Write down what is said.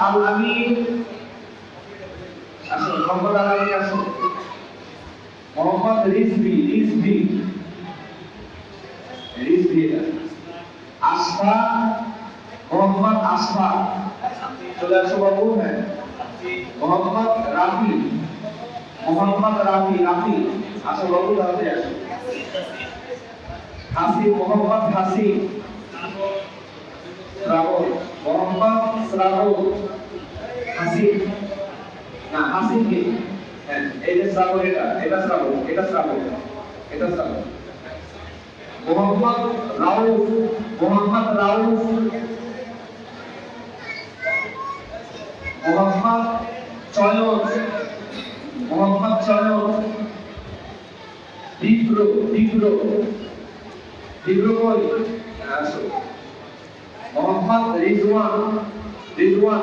আল আমিন আসুন, মোহাম্মদ আল আমিন আসুন। মোহাম্মদ রিজভি রিজভি রিজভি আশফা, মোহাম্মদ আশফা চলে আসো বাবু। হ্যাঁ, মোহাম্মদ রাফি, মোহাম্মদ রাফি রাফি আসো বাবু, তাড়াতাড়ি আসো। হাসি, মোহাম্মদ হাসি শ্রাবণ, মোহাম্মদ শ্রাবণ হাসি না হাসি কে? হ্যাঁ, এই যে শ্রাবণ, এটা শ্রাবণ, এটা শ্রাবণ, এটা শ্রাবণ। মোহাম্মদ রাউফ, মোহাম্মদ রাউফ, মোহাম্মদ চয়ন, মোহাম্মদ চয়ন। দীপ্র দীপ্র দীপ্র কই? আসো। মোহাম্মদ রিজওয়ান রিজওয়ান।